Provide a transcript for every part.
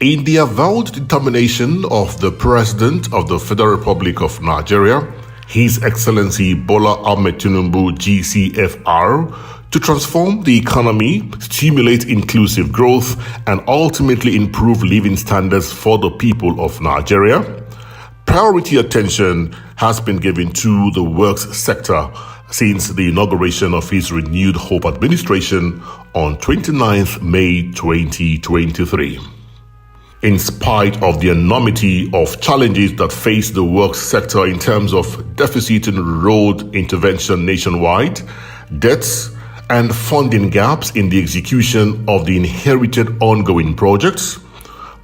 In the avowed determination of the President of the Federal Republic of Nigeria, His Excellency Bola Ahmed Tinubu GCFR, to transform the economy, stimulate inclusive growth, and ultimately improve living standards for the people of Nigeria, priority attention has been given to the works sector since the inauguration of his renewed Hope administration on 29th May 2023. In spite of the enormity of challenges that face the works sector in terms of deficit in road intervention nationwide, debts, and funding gaps in the execution of the inherited ongoing projects,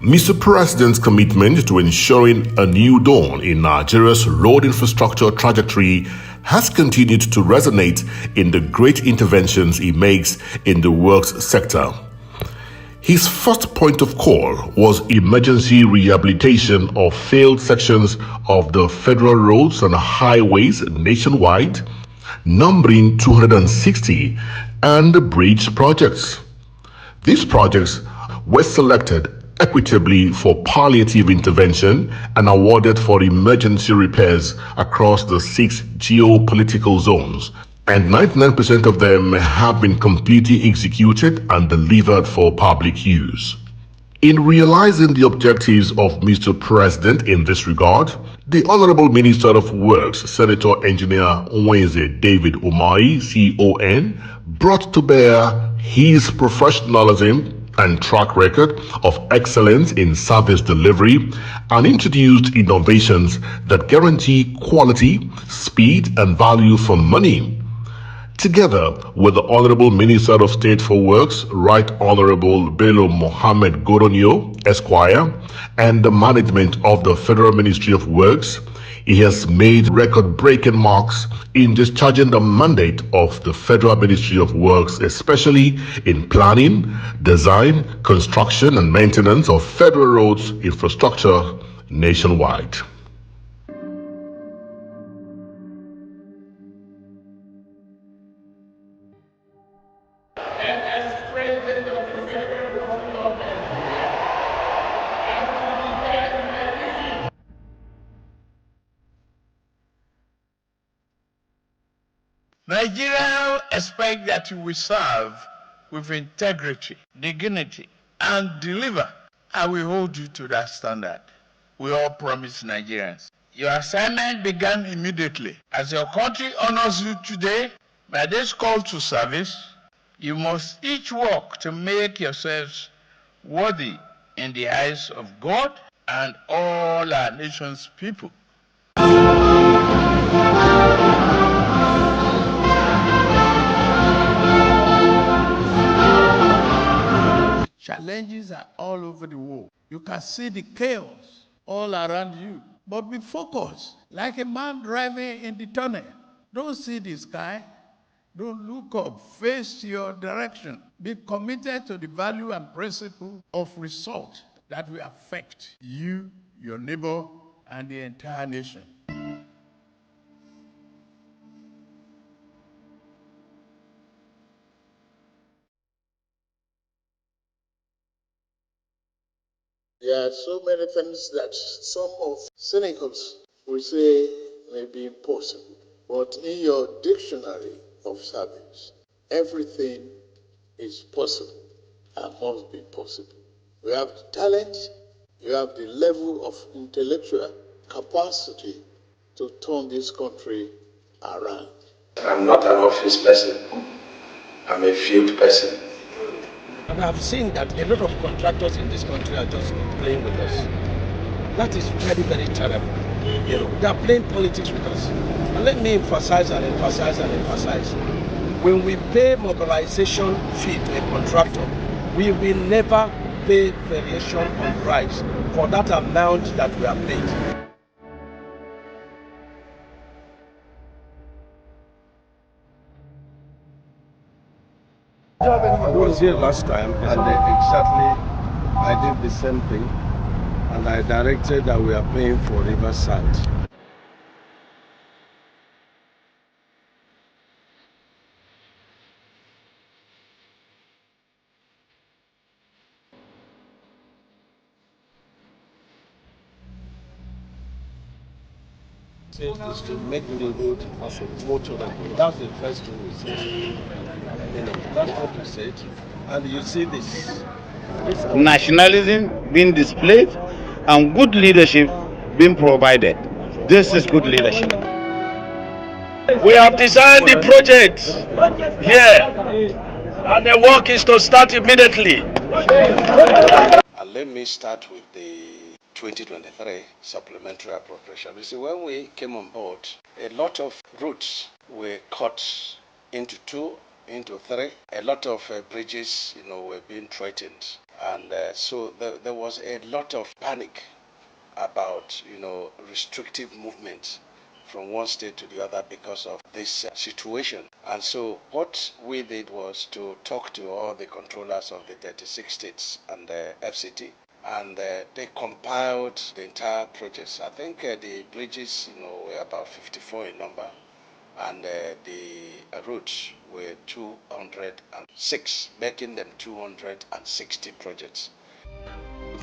Mr. President's commitment to ensuring a new dawn in Nigeria's road infrastructure trajectory has continued to resonate in the great interventions he makes in the works sector. His first point of call was emergency rehabilitation of failed sections of the federal roads and highways nationwide, numbering 260, and bridge projects. These projects were selected equitably for palliative intervention and awarded for emergency repairs across the 6 geopolitical zones, and 99% of them have been completely executed and delivered for public use. In realizing the objectives of Mr. President in this regard, the Honorable Minister of Works, Senator Engineer Nwenze David Umahi, CON, brought to bear his professionalism and track record of excellence in service delivery and introduced innovations that guarantee quality, speed, and value for money. Together with the Honorable Minister of State for Works, Right Honorable Bello Mohammed Goronio, Esquire, and the management of the Federal Ministry of Works, he has made record-breaking marks in discharging the mandate of the Federal Ministry of Works, especially in planning, design, construction, and maintenance of federal roads infrastructure nationwide. Nigeria expect that you will serve with integrity, dignity, and deliver. I will hold you to that standard. We all promise Nigerians. Your assignment began immediately. As your country honors you today, by this call to service, you must each work to make yourselves worthy in the eyes of God and all our nation's people. Challenges are all over the world. You can see the chaos all around you. But be focused, like a man driving in the tunnel. Don't see the sky. Don't look up. Face your direction. Be committed to the value and principle of result that will affect you, your neighbor, and the entire nation. There are so many things that some of cynicals will say may be impossible. But in your dictionary of service, everything is possible and must be possible. You have the talent, you have the level of intellectual capacity to turn this country around. I'm not an office person. I'm a field person. And I've seen that a lot of contractors in this country are just playing with us. That is very, very terrible. You know, they are playing politics with us. And let me emphasize and emphasize and emphasize. When we pay mobilization fee to a contractor, we will never pay variation on price for that amount that we are paid. I was here last time and exactly I did the same thing and I directed that we are paying for Riverside. say is to make the road more tolerable. That's the first thing we say. That's what we said. And you see this. Nationalism being displayed and good leadership being provided. This is good leadership. We have designed the project here, and the work is to start immediately. And let me start with the 2023 supplementary appropriation. You see, when we came on board, a lot of routes were cut into two, into three. A lot of bridges, were being threatened. And so there was a lot of panic about, restrictive movements from one state to the other because of this situation. And so what we did was to talk to all the controllers of the 36 states and the FCT, and they compiled the entire project. I think the bridges, were about 54 in number, and the routes were 206, making them 260 projects.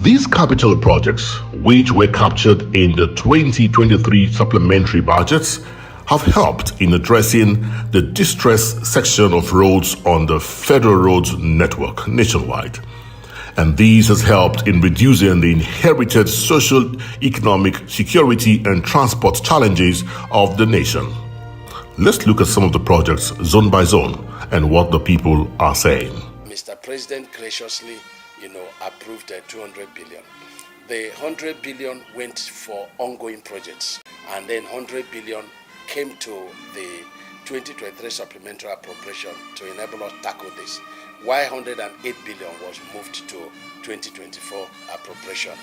These capital projects, which were captured in the 2023 supplementary budgets, have helped in addressing the distressed section of roads on the federal roads network nationwide. And this has helped in reducing the inherited social, economic, security, and transport challenges of the nation. Let's look at some of the projects zone by zone and what the people are saying. Mr. President graciously, approved 200 billion. The 100 billion went for ongoing projects, and then 100 billion came to the 2023 supplementary appropriation to enable us to tackle this. Why 108 billion was moved to 2024 appropriation.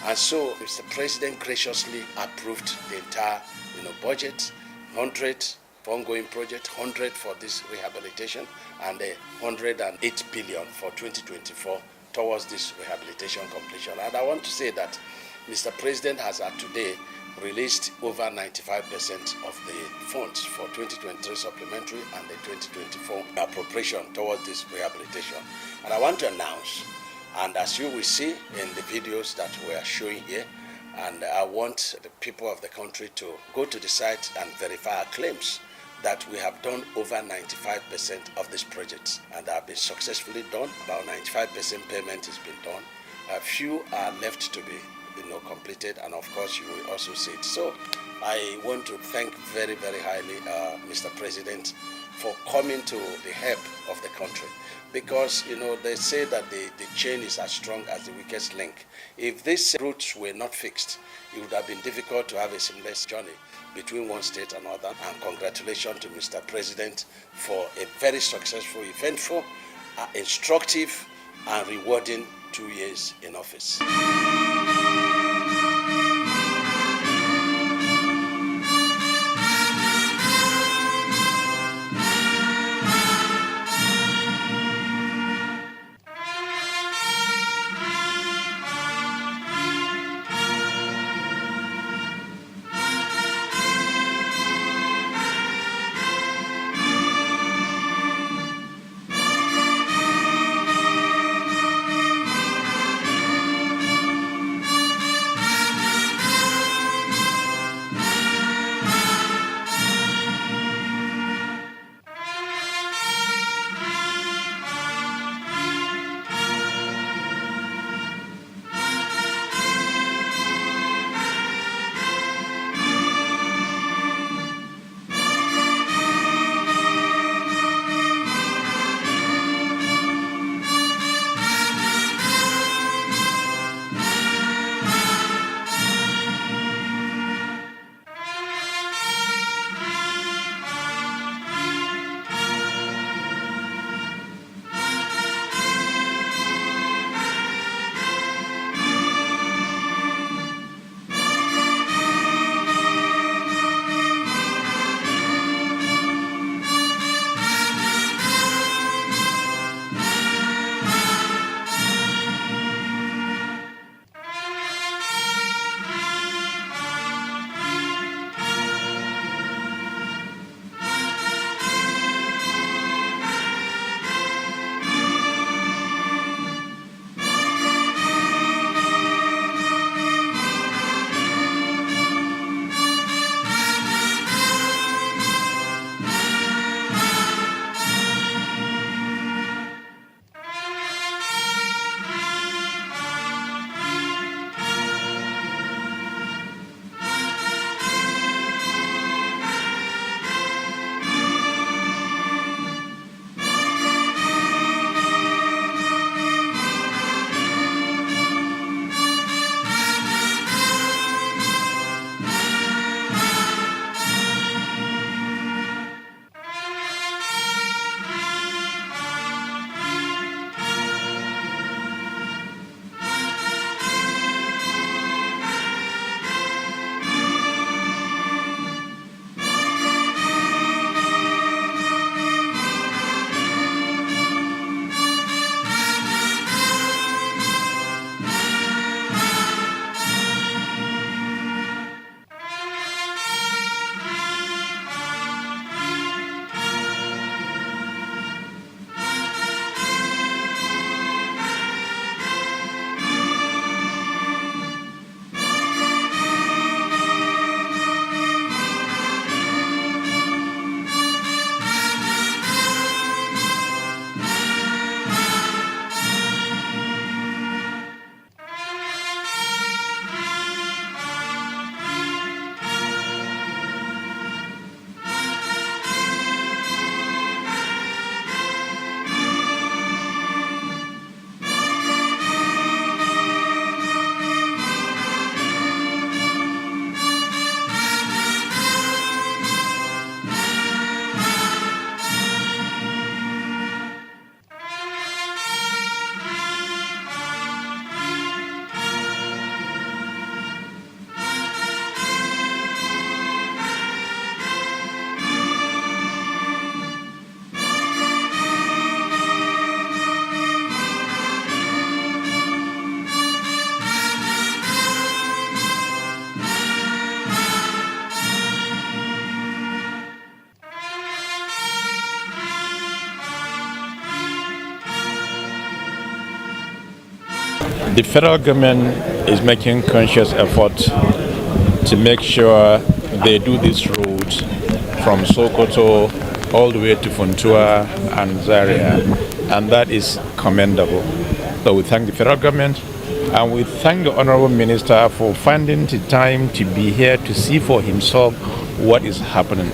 And so Mr. President graciously approved the entire budget, 100 for ongoing project, 100 for this rehabilitation, and 108 billion for 2024 towards this rehabilitation completion. And I want to say that Mr. President has today released over 95% of the funds for 2023 supplementary and the 2024 appropriation towards this rehabilitation. And I want to announce, and as you will see in the videos that we are showing here, and I want the people of the country to go to the site and verify our claims that we have done over 95% of this project, and have been successfully done. About 95% payment has been done. A few are left to be completed, and of course you will also see it. So I want to thank very, very highly Mr. President for coming to the help of the country, because they say that the chain is as strong as the weakest link. If these routes were not fixed, it would have been difficult to have a seamless journey between one state and another. And congratulations to Mr. President for a very successful, eventful, instructive, and rewarding 2 years in office. The federal government is making conscious effort to make sure they do this route from Sokoto all the way to Funtua and Zaria, and that is commendable. So we thank the federal government, and we thank the Honorable Minister for finding the time to be here to see for himself what is happening.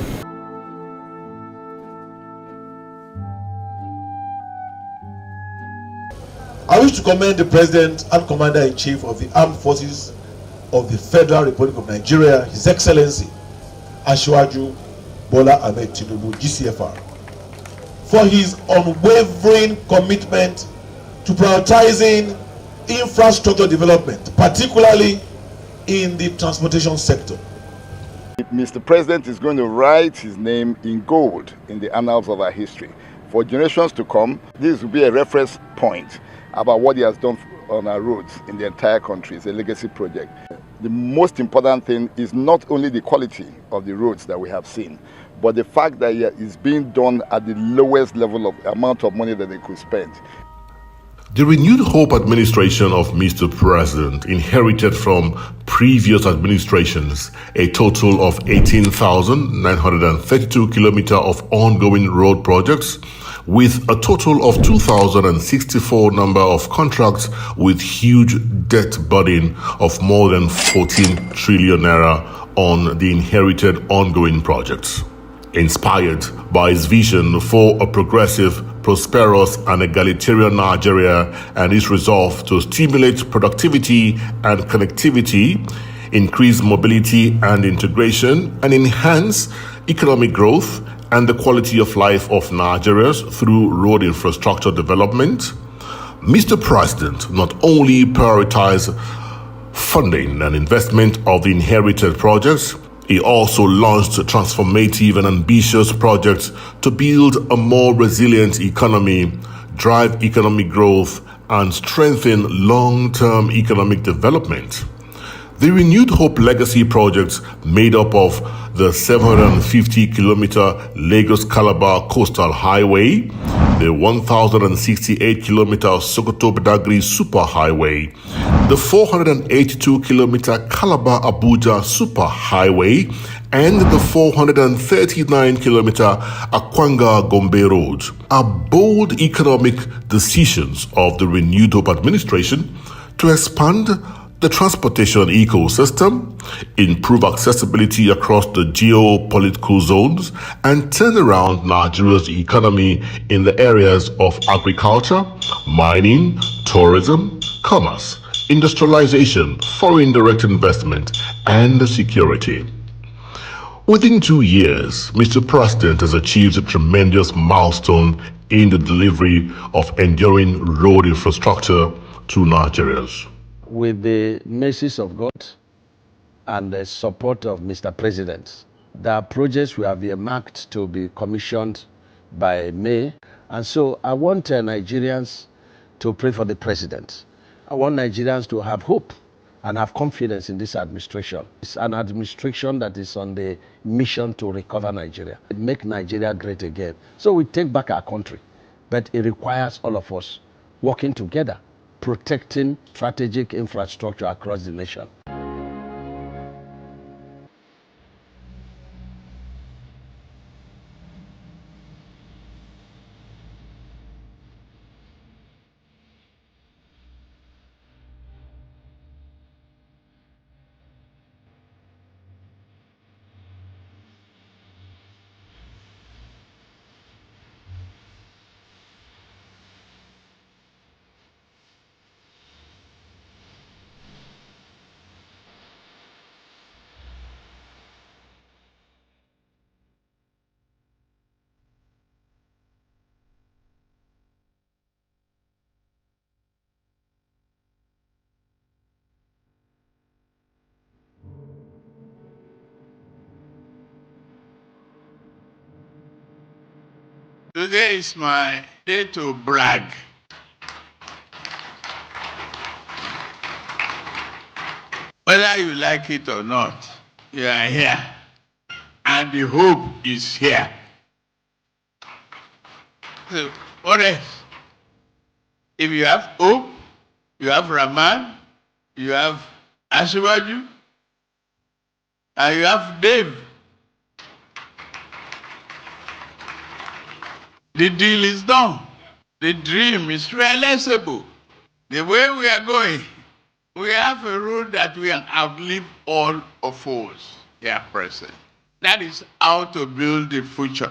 I wish to commend the President and Commander-in-Chief of the Armed Forces of the Federal Republic of Nigeria, His Excellency Asiwaju Bola Ahmed Tinubu, GCFR, for his unwavering commitment to prioritizing infrastructure development, particularly in the transportation sector. Mr. President is going to write his name in gold in the annals of our history. For generations to come, this will be a reference point about what he has done on our roads in the entire country. It's a legacy project. The most important thing is not only the quality of the roads that we have seen, but the fact that it is being done at the lowest level of amount of money that they could spend. The renewed hope administration of Mr. President inherited from previous administrations a total of 18,932 kilometers of ongoing road projects, with a total of 2,064 number of contracts with huge debt burden of more than 14 trillion naira on the inherited ongoing projects. Inspired by his vision for a progressive, prosperous and egalitarian Nigeria and his resolve to stimulate productivity and connectivity, increase mobility and integration, and enhance economic growth and the quality of life of Nigerians through road infrastructure development, Mr. President not only prioritized funding and investment of the inherited projects, he also launched transformative and ambitious projects to build a more resilient economy, drive economic growth, and strengthen long-term economic development. The Renewed Hope Legacy projects, made up of the 750-kilometer Lagos-Calabar Coastal Highway, the 1,068-kilometer Sokoto-Badagry Superhighway, the 482-kilometer Calabar-Abuja Superhighway, and the 439-kilometer Akwanga-Gombe Road, are bold economic decisions of the Renewed Hope administration to expand the transportation ecosystem, improve accessibility across the geopolitical zones, and turn around Nigeria's economy in the areas of agriculture, mining, tourism, commerce, industrialization, foreign direct investment, and security. Within 2 years, Mr. President has achieved a tremendous milestone in the delivery of enduring road infrastructure to Nigerians. With the mercies of God and the support of Mr. President, there are projects we have earmarked to be commissioned by May. And so I want Nigerians to pray for the President. I want Nigerians to have hope and have confidence in this administration. It's an administration that is on the mission to recover Nigeria, make Nigeria great again. So we take back our country, but it requires all of us working together, protecting strategic infrastructure across the nation. Today is my day to brag. Whether you like it or not, you are here. And the hope is here. So, what else? If you have hope, You have Rahman, you have Asiwaju, and you have Dave. The deal is done. The dream is realizable. The way we are going, we have a road that will outlive all of us here present. That is how to build the future.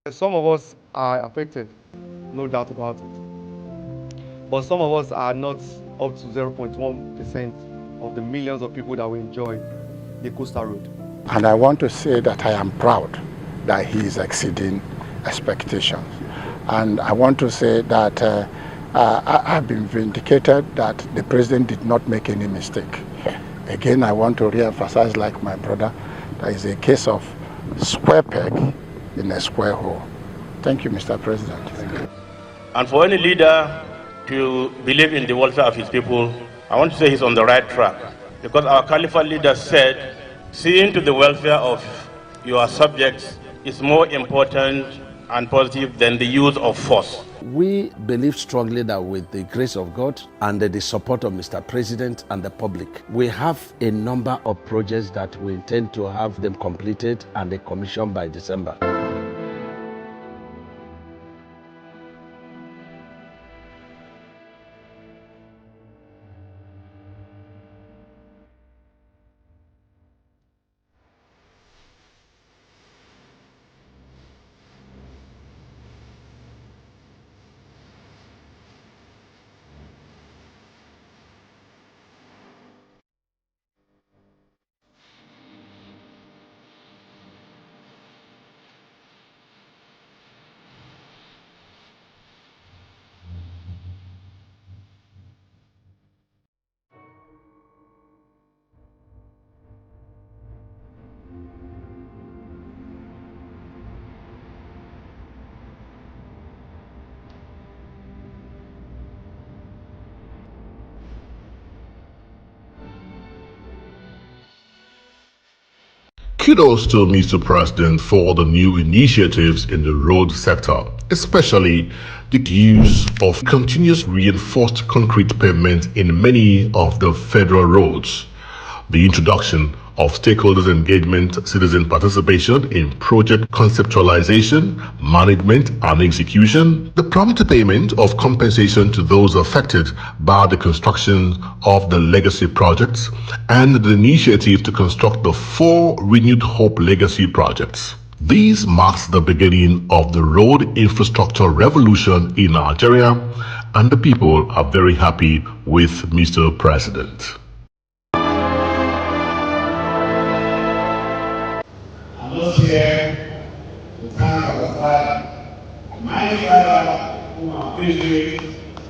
Some of us are affected, no doubt about it. But some of us are not up to 0.1% of the millions of people that will enjoy the coastal road. And I want to say that I am proud that he is exceeding expectations. And I want to say that I've been vindicated that the president did not make any mistake. Again, I want to re-emphasize, like my brother, that is a case of square peg in a square hole. Thank you, Mr. President. Thank you. And for any leader to believe in the welfare of his people, I want to say he's on the right track. Because our Caliphate leader said, seeing to the welfare of your subjects is more important and positive than the use of force. We believe strongly that with the grace of God and the support of Mr. President and the public, we have a number of projects that we intend to have them completed and commissioned by December. Kudos to Mr. President for the new initiatives in the road sector, especially the use of continuous reinforced concrete pavement in many of the federal roads, the introduction of stakeholders' engagement, citizen participation in project conceptualization, management, and execution, the prompt payment of compensation to those affected by the construction of the legacy projects, and the initiative to construct the 4 Renewed Hope legacy projects. This marks the beginning of the road infrastructure revolution in Nigeria, and the people are very happy with Mr. President. I'm not here to thank our father, my father, whom I'm pleased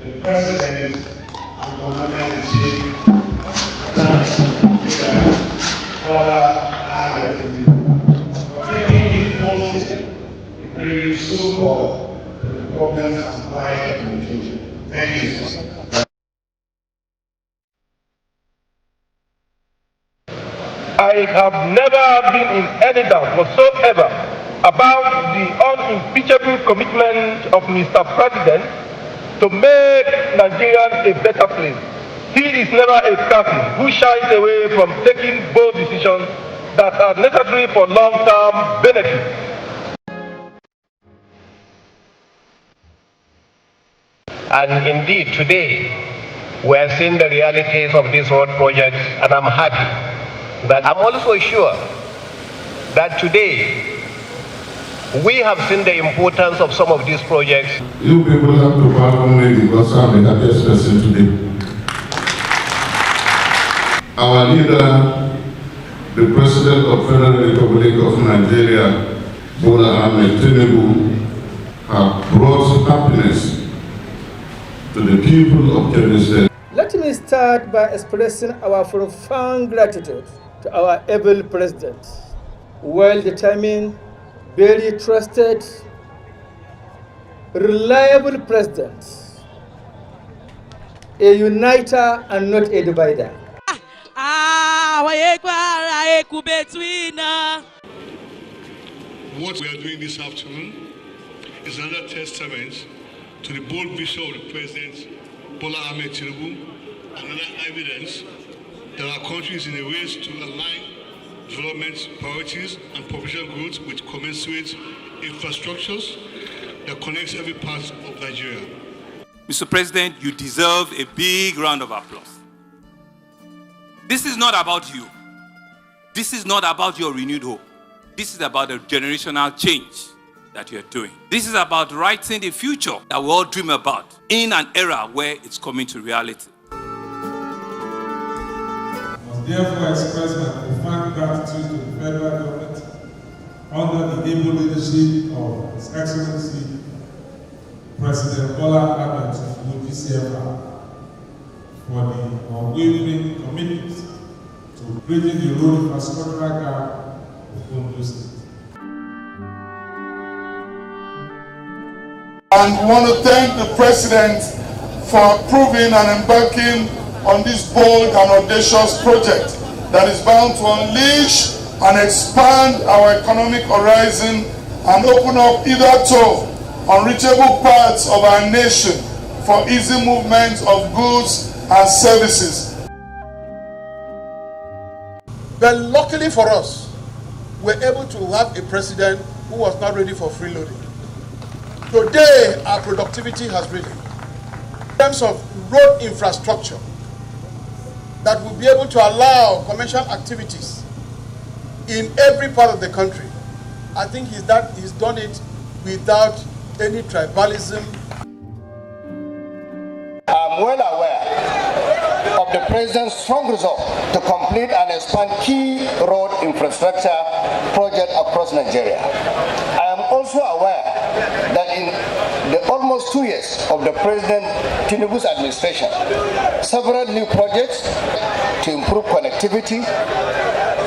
the president and commander-in-chief, for taking it possible to bring so-called to the problems and quiet communication. Thank you, sir. I have never been in any doubt whatsoever about the unimpeachable commitment of Mr. President to make Nigeria a better place. He is never a person who shies away from taking bold decisions that are necessary for long-term benefit. And indeed, today, we are seeing the realities of these road projects, and I'm happy. But I'm also sure that today, we have seen the importance of some of these projects. You people have to pardon me because I'm the happiest person today. Our leader, the President of the Federal Republic of Nigeria, Bola Ahmed Tinubu, have brought happiness to the people of Kebbi State. Let me start by expressing our profound gratitude to our able president, well-determined, very trusted, reliable president, a uniter and not a divider. What we are doing this afternoon is another testament to the bold vision of the President Bola Ahmed Tinubu, another evidence that our country is in a race to align development priorities and population growth with commensurate infrastructures that connects every part of Nigeria. Mr. President, you deserve a big round of applause. This is not about you. This is not about your renewed hope. This is about a generational change that you're doing. This is about writing the future that we all dream about in an era where it's coming to reality. I must therefore express my profound gratitude to the federal government under the able leadership of His Excellency President Bola Ahmed Tinubu GCFR for the unwavering commitment to bridging the road infrastructural gap of Ondo State. And we want to thank the President for approving and embarking on this bold and audacious project that is bound to unleash and expand our economic horizon and open up hitherto unreachable parts of our nation for easy movement of goods and services. But luckily for us, we're able to have a president who was not ready for freeloading. Today, our productivity has risen. In terms of road infrastructure, that will be able to allow commercial activities in every part of the country. I think he's done it without any tribalism. I'm well aware of the President's strong resolve to complete and expand key road infrastructure projects across Nigeria. I am also aware that in the almost 2 years of the President Tinubu's administration, several new projects to improve connectivity,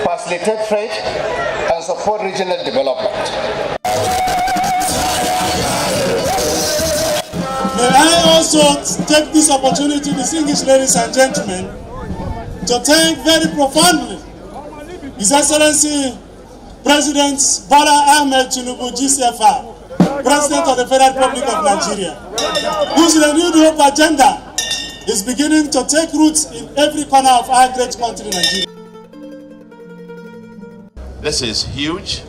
facilitate trade, and support regional development. May I also take this opportunity, distinguished ladies and gentlemen, to thank very profoundly His Excellency President Bola Ahmed Tinubu GCFR, President of the Federal Republic of Nigeria, whose renewed hope agenda is beginning to take roots in every corner of our great country, Nigeria. This is huge,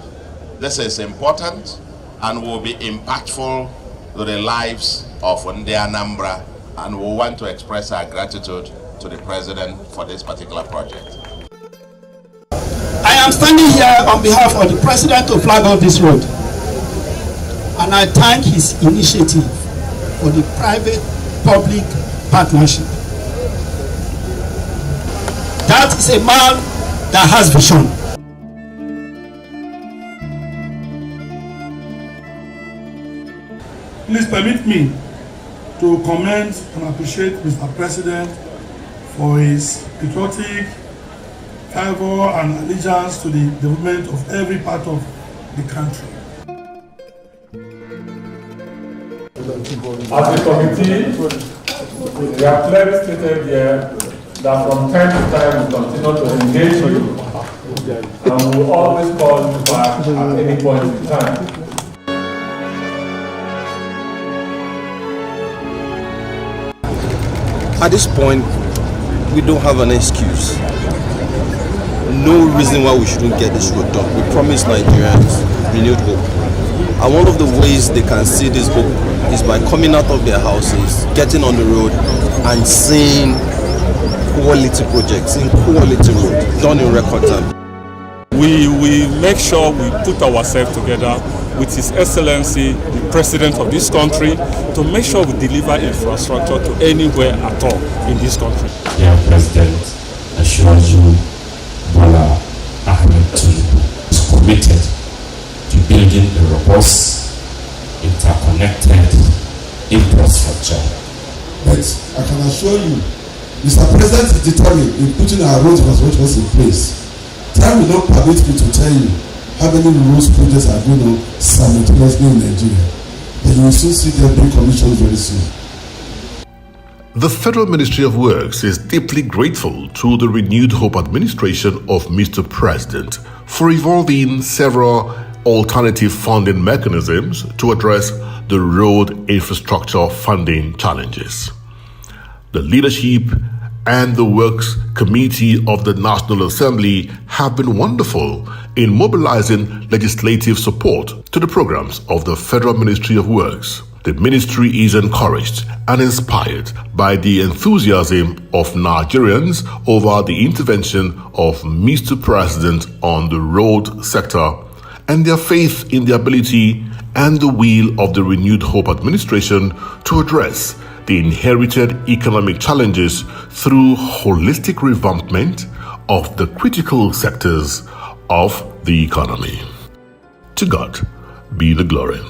this is important, and will be impactful to the lives of Ndi Anambra, and we want to express our gratitude to the President for this particular project. I am standing here on behalf of the President to flag off this road, and I thank his initiative for the private-public partnership. That is a man that has vision. Please permit me to commend and appreciate Mr. President for his patriotic fervor and allegiance to the development of every part of the country. As a committee, we have clearly stated here that from time to time we continue to engage you and will always call you back at any point in time. At this point, we don't have an excuse. No reason why we shouldn't get this road done. We promise Nigerians renewed hope. And one of the ways they can see this hope is by coming out of their houses, getting on the road, and seeing quality projects, seeing quality road done in record time. We make sure we put ourselves together with His Excellency, the President of this country, to make sure we deliver infrastructure to anywhere at all in this country. Dear President, assure you, Bola Ahmed Tinubu is committed to building a robust, interconnected infrastructure. But I can assure you, Mr. President is determined in putting our road infrastructure in place. Time will not permit me to tell you how many roads projects are going on simultaneously in Nigeria. But you will soon see them being commissioned very soon. The Federal Ministry of Works is deeply grateful to the Renewed Hope administration of Mr. President for evolving several alternative funding mechanisms to address the road infrastructure funding challenges. The leadership and the Works Committee of the National Assembly have been wonderful in mobilizing legislative support to the programs of the Federal Ministry of Works. The ministry is encouraged and inspired by the enthusiasm of Nigerians over the intervention of Mr. President on the road sector and their faith in the ability and the will of the Renewed Hope administration to address the inherited economic challenges through holistic revampment of the critical sectors of the economy. To God be the glory.